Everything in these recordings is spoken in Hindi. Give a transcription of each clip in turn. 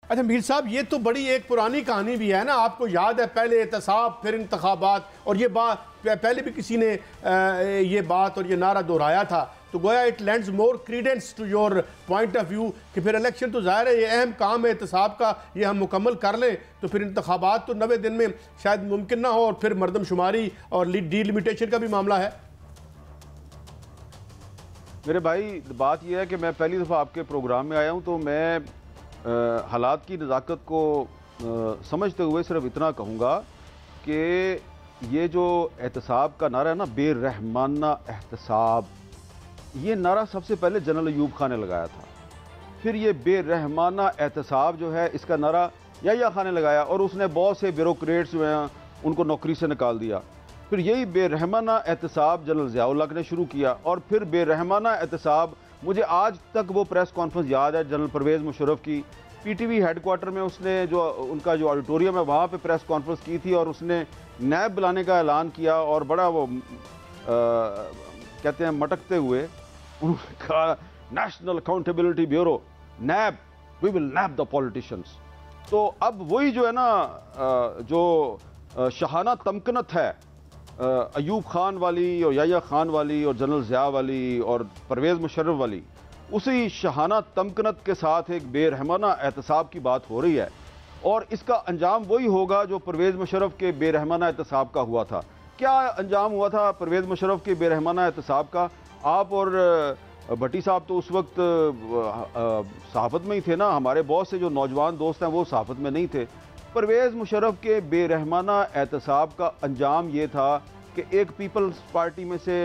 अच्छा मीर साहब, ये तो बड़ी एक पुरानी कहानी भी है ना, आपको याद है पहले एहतसाब फिर इंतखाबात, और ये बात पहले भी किसी ने ये बात और ये नारा दोहराया था, तो गोया it lends more credence to your point of view कि फिर इलेक्शन तो ज़ाहिर है ये अहम काम है एहतसाब का, ये हम मुकम्मल कर लें तो फिर इंतखाबात तो 90 दिन में शायद मुमकिन ना हो, और फिर मरदमशुमारी और डीलिमिटेशन का भी मामला है। मेरे भाई बात यह है कि मैं पहली दफ़ा आपके प्रोग्राम में आया हूँ, तो मैं हालात की नज़ाकत को समझते हुए सिर्फ इतना कहूँगा कि ये जो एहतसाब का नारा है ना, बेरहमाना एहतसाब, ये नारा सबसे पहले जनरल अयूब खान ने लगाया था। फिर ये बेरहमाना एहतसाब जो है, इसका नारा याह्या खान ने लगाया, और उसने बहुत से ब्यूरोक्रेट्स जो हैं उनको नौकरी से निकाल दिया। फिर यही बेरहमाना एहतसाब जनरल ज़ियाउल हक ने शुरू किया, और फिर बेरहमाना एहतसाब, मुझे आज तक वो प्रेस कॉन्फ्रेंस याद है जनरल परवेज़ मुशर्रफ की, पीटीवी हेडक्वार्टर में उसने जो उनका जो ऑडिटोरियम है वहाँ पे प्रेस कॉन्फ्रेंस की थी, और उसने नैब बुलाने का ऐलान किया, और बड़ा वो कहते हैं मटकते हुए उन्होंने कहा, national accountability bureau, NAB, we will nab the politicians. तो अब वही जो है ना, जो शहाना तमकनत है अयूब खान वाली और याह्या खान वाली और जनरल ज़िया वाली और परवेज़ मुशर्रफ वाली, उसी शहाना तमकनत के साथ एक बेरहमाना एहतसाब की बात हो रही है, और इसका अंजाम वही होगा जो परवेज़ मुशर्रफ के बेरहमाना एहतसाब का हुआ था। क्या अंजाम हुआ था परवेज़ मुशर्रफ के बेरहमाना एहतसाब का? आप और भट्टी साहब तो उस वक्त सहाफ़त में ही थे ना, हमारे बहुत से जो नौजवान दोस्त हैं वो सहाफ़त में नहीं थे। परवेज़ मुशर्रफ के बेरहमाना एहतसाब का अंजाम ये था कि एक पीपल्स पार्टी में से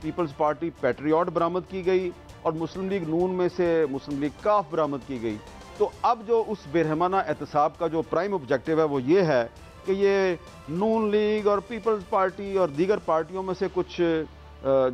पीपल्स पार्टी पैट्रियट बरामद की गई, और मुस्लिम लीग नून में से मुस्लिम लीग काफ बरामद की गई। तो अब जो उस बेरहमाना एहतसाब का जो प्राइम ऑब्जेक्टिव है वो ये है कि ये नून लीग और पीपल्स पार्टी और दीगर पार्टियों में से कुछ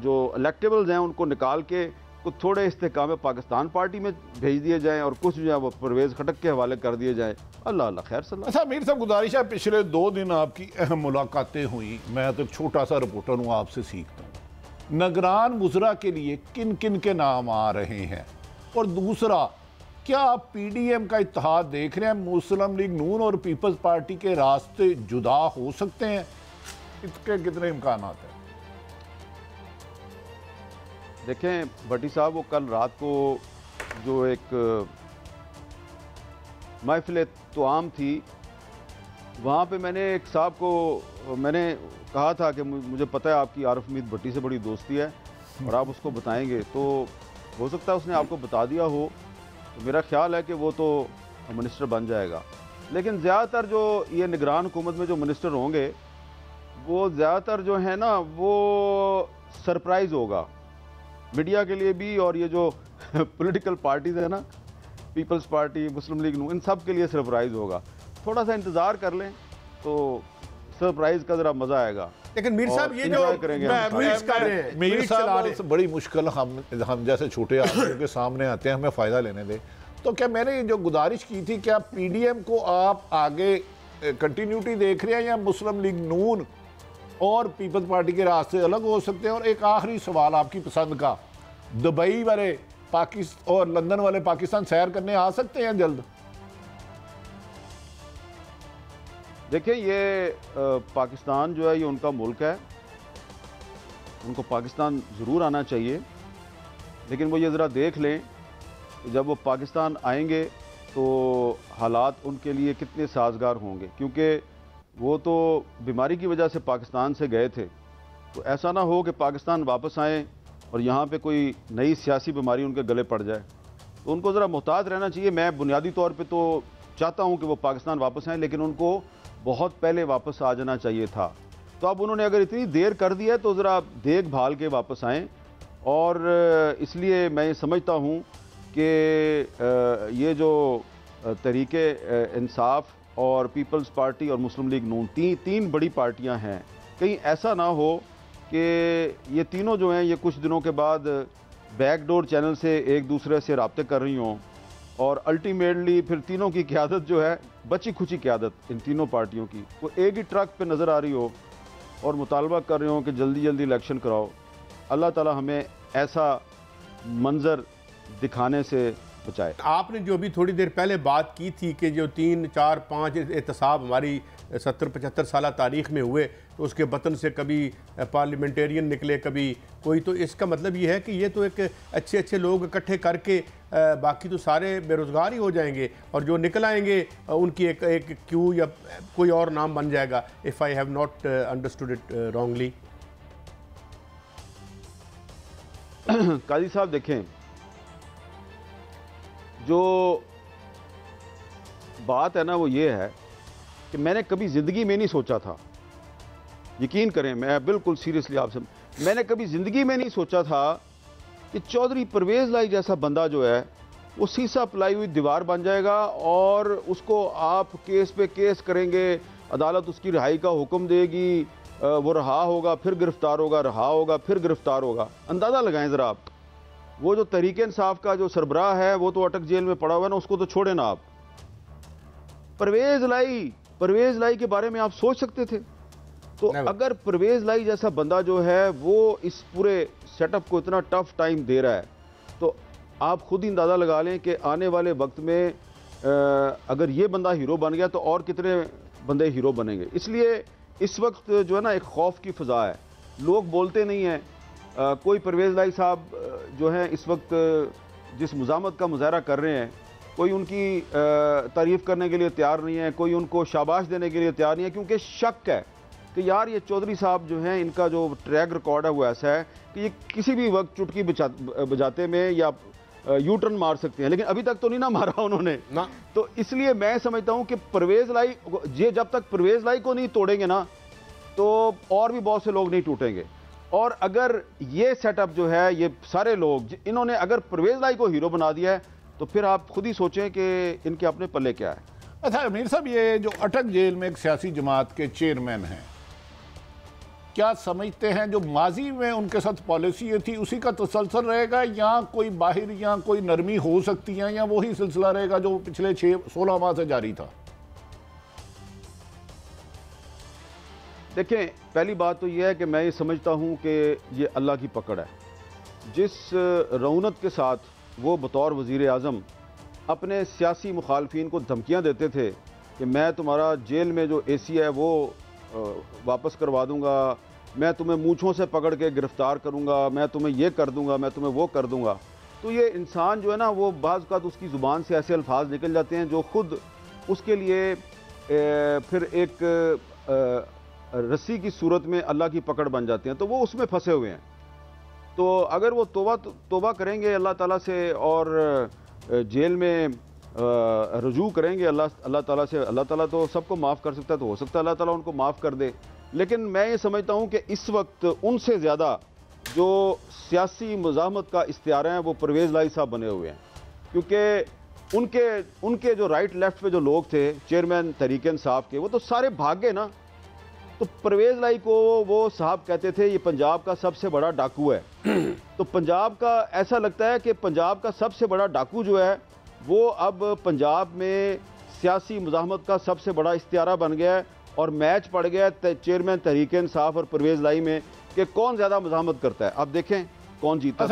जो इलेक्टेबल्स हैं उनको निकाल के कुछ थोड़े इस्तेहकाम पाकिस्तान पार्टी में भेज दिए जाएँ, और कुछ जो है वो परवेज़ खटक के हवाले कर दिए जाएँ। अल्लाह अल्लाह खैर सलाह। अच्छा मीर साहब, गुजारिश है, पिछले 2 दिन आपकी अहम मुलाकातें हुई, मैं तो छोटा सा रिपोर्टर हूँ, आपसे सीखता हूँ। निगरान मुजरा के लिए किन किन के नाम आ रहे हैं, और दूसरा, क्या आप पीडीएम का इत्तेहाद देख रहे हैं? मुस्लिम लीग नून और पीपल्स पार्टी के रास्ते जुदा हो सकते हैं, इसके कितने इम्कान हैं? देखें भट्टी साहब, वो कल रात को जो एक महफिल तोआम थी, वहाँ पे मैंने एक साहब को मैंने कहा था कि मुझे पता है आपकी आरिफ मीर भट्टी से बड़ी दोस्ती है और आप उसको बताएंगे, तो हो सकता है उसने आपको बता दिया हो। तो मेरा ख्याल है कि वो तो मिनिस्टर बन जाएगा। लेकिन ज़्यादातर जो ये निगरान हुकूमत में जो मिनिस्टर होंगे, वो ज़्यादातर जो है ना, वो सरप्राइज़ होगा मीडिया के लिए भी, और ये जो पॉलिटिकल पार्टीज़ है ना, पीपल्स पार्टी, मुस्लिम लीग नून, इन सब के लिए सरप्राइज़ होगा। थोड़ा सा इंतज़ार कर लें तो सरप्राइज़ का ज़रा मज़ा आएगा। लेकिन मीर साहब, ये जो मीर साहब बड़ी मुश्किल हम जैसे छोटे आदमियों के सामने आते हैं, हमें फ़ायदा लेने दें। तो क्या मैंने जो गुजारिश की थी, क्या पीडीएम को आप आगे कंटिन्यूटी देख रहे हैं, या मुस्लिम लीग नून और पीपल्स पार्टी के रास्ते अलग हो सकते हैं? और एक आखिरी सवाल आपकी पसंद का, दुबई वाले पाकिस्तान और लंदन वाले पाकिस्तान सैर करने आ सकते हैं जल्द? देखिए, ये पाकिस्तान जो है ये उनका मुल्क है, उनको पाकिस्तान ज़रूर आना चाहिए, लेकिन वो ये ज़रा देख लें कि जब वो पाकिस्तान आएंगे तो हालात उनके लिए कितने साजगार होंगे, क्योंकि वो तो बीमारी की वजह से पाकिस्तान से गए थे। तो ऐसा ना हो कि पाकिस्तान वापस आएँ और यहाँ पे कोई नई सियासी बीमारी उनके गले पड़ जाए। तो उनको ज़रा मुहतात रहना चाहिए। मैं बुनियादी तौर पे तो चाहता हूँ कि वो पाकिस्तान वापस आएँ, लेकिन उनको बहुत पहले वापस आ जाना चाहिए था। तो अब उन्होंने अगर इतनी देर कर दी है तो ज़रा देखभाल के वापस आएँ। और इसलिए मैं समझता हूँ कि ये जो तहरीके इंसाफ और पीपल्स पार्टी और मुस्लिम लीग नून, तीन बड़ी पार्टियां हैं, कहीं ऐसा ना हो कि ये तीनों जो हैं ये कुछ दिनों के बाद बैकडोर चैनल से एक दूसरे से रब्ते कर रही हों, और अल्टीमेटली फिर तीनों की क़यादत जो है, बची खुची क़यादत इन तीनों पार्टियों की, वो एक ही ट्रक पे नज़र आ रही हो और मुतालबा कर रहे हो कि जल्दी जल्दी इलेक्शन कराओ। अल्लाह ताला हमें ऐसा मंज़र दिखाने से बचाए। आपने जो अभी थोड़ी देर पहले बात की थी कि जो 3, 4, 5 एहतसाब हमारी 70-75 साल तारीख़ में हुए, तो उसके बतन से कभी पार्लियामेंटेरियन निकले, कभी कोई, तो इसका मतलब ये है कि ये तो एक अच्छे अच्छे लोग इकट्ठे करके बाकी तो सारे बेरोज़गार ही हो जाएंगे, और जो निकल आएंगे उनकी एक क्यू या कोई और नाम बन जाएगा, if I have not understood it wrongly. काजी साहब देखें, जो बात है ना वो ये है कि मैंने कभी ज़िंदगी में नहीं सोचा था, यकीन करें, मैं बिल्कुल सीरियसली आपसे, मैंने कभी ज़िंदगी में नहीं सोचा था कि चौधरी परवेज़ लाई जैसा बंदा जो है वो सीसा पलाई हुई दीवार बन जाएगा और उसको आप केस पे केस करेंगे, अदालत उसकी रिहाई का हुक्म देगी, वो रहा होगा फिर गिरफ्तार होगा, रहा होगा फिर गिरफ्तार होगा। अंदाज़ा लगाएं ज़रा आप, वो जो तहरीक इंसाफ का जो सरबराह है वो तो अटक जेल में पड़ा हुआ है ना, उसको तो छोड़े ना आप। परवेज़ लाई के बारे में आप सोच सकते थे? तो अगर परवेज़ लाई जैसा बंदा जो है वो इस पूरे सेटअप को इतना टफ टाइम दे रहा है, तो आप खुद ही अंदाज़ा लगा लें कि आने वाले वक्त में अगर ये बंदा हीरो बन गया तो और कितने बंदे हीरो बनेंगे। इसलिए इस वक्त जो है ना एक खौफ की फ़ज़ा है, लोग बोलते नहीं हैं। कोई परवेज़ लाई साहब जो हैं इस वक्त जिस मुज़ामत का मुज़ाहरा कर रहे हैं, कोई उनकी तारीफ़ करने के लिए तैयार नहीं है, कोई उनको शाबाश देने के लिए तैयार नहीं है, क्योंकि शक है कि यार ये चौधरी साहब जो हैं इनका जो ट्रैक रिकॉर्ड है वो ऐसा है कि ये किसी भी वक्त चुटकी बजाते में या यू टर्न मार सकते हैं, लेकिन अभी तक तो नहीं ना मारा उन्होंने ना। तो इसलिए मैं समझता हूं कि परवेज़ लाई, ये जब तक परवेज़ लाई को नहीं तोड़ेंगे ना तो और भी बहुत से लोग नहीं टूटेंगे। और अगर ये सेटअप जो है, ये सारे लोग इन्होंने अगर परवेज़ लाई को हीरो बना दिया है तो फिर आप खुद ही सोचें कि इनके अपने पल्ले क्या है। अच्छा अमीर साहब, ये जो अटक जेल में एक सियासी जमात के चेयरमैन हैं, क्या समझते हैं जो माजी में उनके साथ पॉलिसी थी उसी का तसलसल रहेगा, या कोई बाहर या कोई नरमी हो सकती है, या वही सिलसिला रहेगा जो पिछले 16 माह से जारी था? देखें, पहली बात तो यह है कि मैं ये समझता हूँ कि ये अल्लाह की पकड़ है। जिस रौनक के साथ वो बतौर वज़ीर आज़म अपने सियासी मुखालफिन को धमकियाँ देते थे कि मैं तुम्हारा जेल में जो एसी है वो वापस करवा दूंगा, मैं तुम्हें मूँछों से पकड़ के गिरफ्तार करूंगा, मैं तुम्हें ये कर दूंगा, मैं तुम्हें वो कर दूंगा, तो ये इंसान जो है ना वो बाज़ औक़ात उसकी ज़ुबान से ऐसे अल्फाज निकल जाते हैं जो ख़ुद उसके लिए फिर एक रस्सी की सूरत में अल्लाह की पकड़ बन जाते हैं, तो वो उसमें फंसे हुए हैं। तो अगर वो तौबा करेंगे अल्लाह ताला से और जेल में रुजू करेंगे अल्लाह ताला से, अल्लाह ताला तो सबको माफ़ कर सकता है, तो हो सकता है अल्लाह ताला उनको माफ़ कर दे। लेकिन मैं ये समझता हूँ कि इस वक्त उनसे ज़्यादा जो सियासी मुज़ाहमत का इख्तियार हैं वो परवेज़ लाई साहब बने हुए हैं, क्योंकि उनके जो राइट लेफ्ट पे जो लोग थे चेयरमैन तहरीक इंसाफ के, वो तो सारे भाग गए ना। तो परवेज़ लाई को वो साहब कहते थे ये पंजाब का सबसे बड़ा डाकू है। तो पंजाब का ऐसा लगता है कि पंजाब का सबसे बड़ा डाकू जो है वो अब पंजाब में सियासी मुज़ाहमत का सबसे बड़ा इख्तियारा बन गया है, और मैच पड़ गया है चेयरमैन तहरीक इंसाफ और परवेज़ लाई में कि कौन ज़्यादा मुज़ाहमत करता है। अब देखें कौन जीता।